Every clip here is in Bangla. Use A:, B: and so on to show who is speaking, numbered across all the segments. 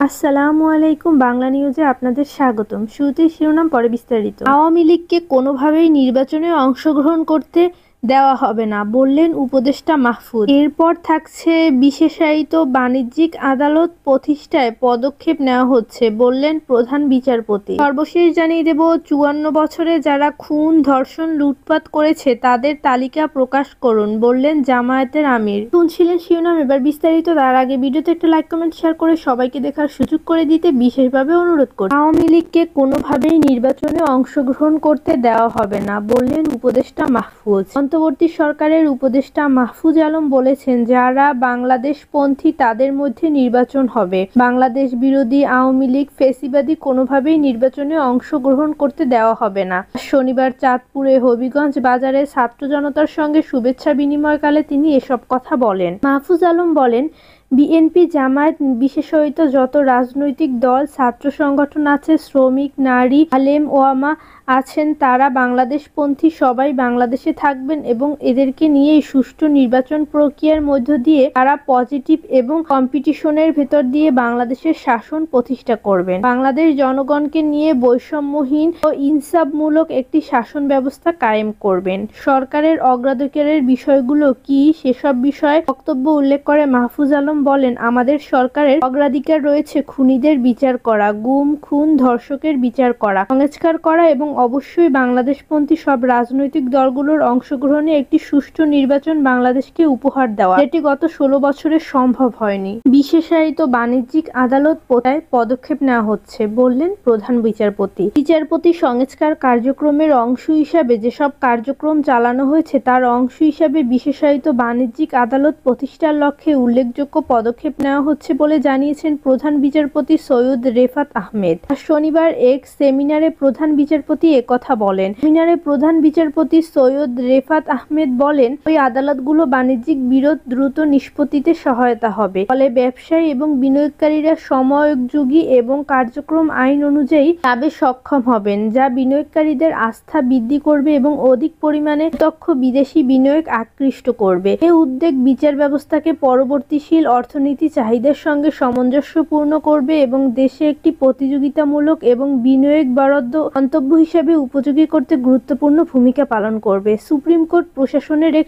A: আসসালামু আলাইকুম। বাংলা নিউজে আপনাদের স্বাগতম। শুরুতেই শিরোনাম, পরে বিস্তারিত। আওয়ামী লীগকে কোনোভাবেই নির্বাচনে অংশগ্রহণ করতে দেওয়া হবে না, বললেন উপদেষ্টা মাহফুজ। এরপর থাকছে বিশেষায়িত বাণিজ্যিক আদালত প্রতিষ্ঠায় পদক্ষেপ নেওয়া হচ্ছে, বললেন প্রধান বিচারপতি। সর্বশেষ জানিয়ে দেব, 54 বছরে যারা খুন, ধর্ষণ, লুটপাট করেছে তাদের তালিকা প্রকাশ করুন, বললেন জামায়াতের আমির। শুনছিলেন শিরোনাম, এবার বিস্তারিত। তার আগে ভিডিওতে একটা লাইক, কমেন্ট, শেয়ার করে সবাইকে দেখার সুযোগ করে দিতে বিশেষভাবে অনুরোধ করি। আওয়ামী লীগকে কোনোভাবেই নির্বাচনে অংশগ্রহণ করতে দেওয়া হবে না, বললেন উপদেষ্টা মাহফুজ। অন্তর্বর্তী সরকারের উপদেষ্টা মাহফুজ আলম বলেছেন, যারা বাংলাদেশপন্থী তাদের মধ্যে নির্বাচন হবে। বাংলাদেশ বিরোধী আওয়ামী লীগ ফ্যাসিবাদী কোনোভাবেই নির্বাচনে অংশগ্রহণ করতে দেওয়া হবে না। শনিবার চাঁদপুরে হবিগঞ্জ বাজারে ছাত্র জনতার সঙ্গে শুভেচ্ছা বিনিময়কালে তিনি এসব কথা বলেন। মাহফুজ আলম বলেন, বিএনপি, জামায়াত বিশেষত যত রাজনৈতিক দল, ছাত্র সংগঠন আছে, শ্রমিক, নারী, আলেম ওলামা আছেন, তারা বাংলাদেশপন্থী সবাই বাংলাদেশে থাকবেন এবং এদেরকে নিয়ে সুষ্ঠু নির্বাচন প্রক্রিয়ার মধ্য দিয়ে তারা পজিটিভ এবং কম্পিটিশনের ভেতর দিয়ে বাংলাদেশের শাসন প্রতিষ্ঠা করবেন। বাংলাদেশ জনগণকে নিয়ে বৈষম্যহীন ও ইনসাফমূলক একটি শাসন ব্যবস্থা কায়েম করবেন। সরকারের অগ্রাধিকারের বিষয়গুলো কি, সেসব বিষয়ে বক্তব্য উল্লেখ করে মাহফুজ আলম বলেন, আমাদের সরকারের অগ্রাধিকার রয়েছে খুনিদের বিচার করা, গুম, খুন, ধর্ষকের বিচার করা, সংস্কার করা এবং অবশ্যই বাংলাদেশপন্থী সব রাজনৈতিক দলগুলোর অংশগ্রহণে একটি সুষ্ঠু নির্বাচন বাংলাদেশকে উপহার দেওয়া, যেটি গত 16 বছরে সম্ভব হয়নি। বিশেষায়িত বাণিজ্যিক আদালত প্রথায় পদক্ষেপ নেওয়া হচ্ছে, বললেন প্রধান বিচারপতি। বিচারপতি সংস্কার কার্যক্রমের অংশ হিসাবে যেসব কার্যক্রম চালানো হয়েছে তার অংশ হিসাবে বিশেষায়িত বাণিজ্যিক আদালত প্রতিষ্ঠার লক্ষ্যে উল্লেখযোগ্য পদক্ষেপ নেওয়া হচ্ছে বলে জানিয়েছেন প্রধান বিচারপতি সৈয়দ রেফাত আহমেদ। শনিবার এক সেমিনারে প্রধান বিচারপতি একথা বলেন। সেমিনারে প্রধান বিচারপতি সৈয়দ রেফাত আহমেদ বলেন, ওই আদালতগুলো বাণিজ্যিক বিরোধ দ্রুত নিষ্পত্তিতে সহায়তা হবে। ফলে ব্যবসায়ী এবং বিনিয়োগকারীরা সময়োপযোগী এবং কার্যক্রম আইন অনুযায়ী লাভে সক্ষম হবেন, যা বিনিয়োগকারীদের আস্থা বৃদ্ধি করবে এবং অধিক পরিমাণে প্রত্যক্ষ বিদেশি বিনিয়োগ আকৃষ্ট করবে। এই উদ্যোগ বিচার ব্যবস্থাকে পরবর্তীশীল অর্থনীতি চাহিদার সঙ্গে সামঞ্জস্যপূর্ণ করবে এবং দেশে একটি প্রতিযোগিতামূলক এবং বিনিয়োগ বরাদ্দ গন্তব্য হিসেবে উপযোগী করতে গুরুত্বপূর্ণ ভূমিকা পালন করবে। সুপ্রিম কোর্ট প্রশাসনের এক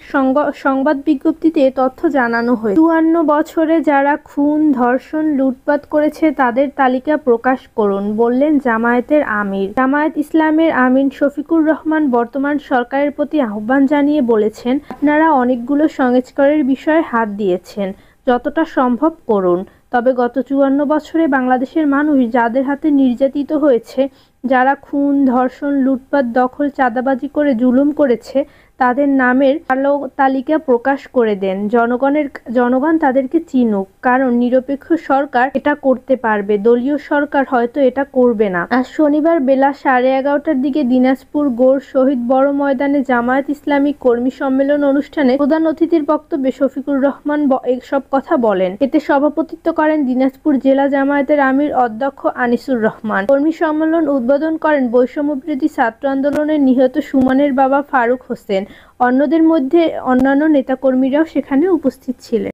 A: সংবাদ বিজ্ঞপ্তিতে তথ্য জানানো হয়েছে। 54 বছরে যারা খুন, ধর্ষণ, লুটপাট করেছে তাদের তালিকা প্রকাশ করুন, বললেন জামায়াতের আমির। জামায়াত ইসলামের আমির শফিকুর রহমান বর্তমান সরকারের প্রতি আহ্বান জানিয়ে বলেছেন, আপনারা অনেকগুলো সংস্কারের বিষয়ে হাত দিয়েছেন, যতটা সম্ভব করুন। তবে গত 54 বছরে বাংলাদেশের মানুষ যাদের হাতে নির্যাতিত হয়েছে, যারা খুন, ধর্ষণ, লুটপাট, দখল, চাঁদাবাজি করে জুলুম করেছে, তাদের নামের কালো তালিকা প্রকাশ করে দেন। জনগণ তাদেরকে চিনুক, কারণ নিরপেক্ষ সরকার এটা করতে পারবে, দলীয় সরকার হয়তো এটা করবে না। আজ শনিবার বেলা 11:30টার দিকে দিনাজপুর গোর শহীদ বড় ময়দানে জামায়াত ইসলামী কর্মী সম্মেলন অনুষ্ঠানে প্রধান অতিথির বক্তব্যে শফিকুর রহমান এসব কথা বলেন। এতে সভাপতিত্ব করেন দিনাজপুর জেলা জামায়াতের আমির অধ্যক্ষ আনিসুর রহমান। কর্মী সম্মেলন উদ্বোধন করেন বৈষম্যবিরোধী ছাত্র আন্দোলনের নিহত সুমনের বাবা ফারুক হোসেন। অন্যদের মধ্যে অন্যান্য নেতাকর্মীরাও সেখানে উপস্থিত ছিলেন।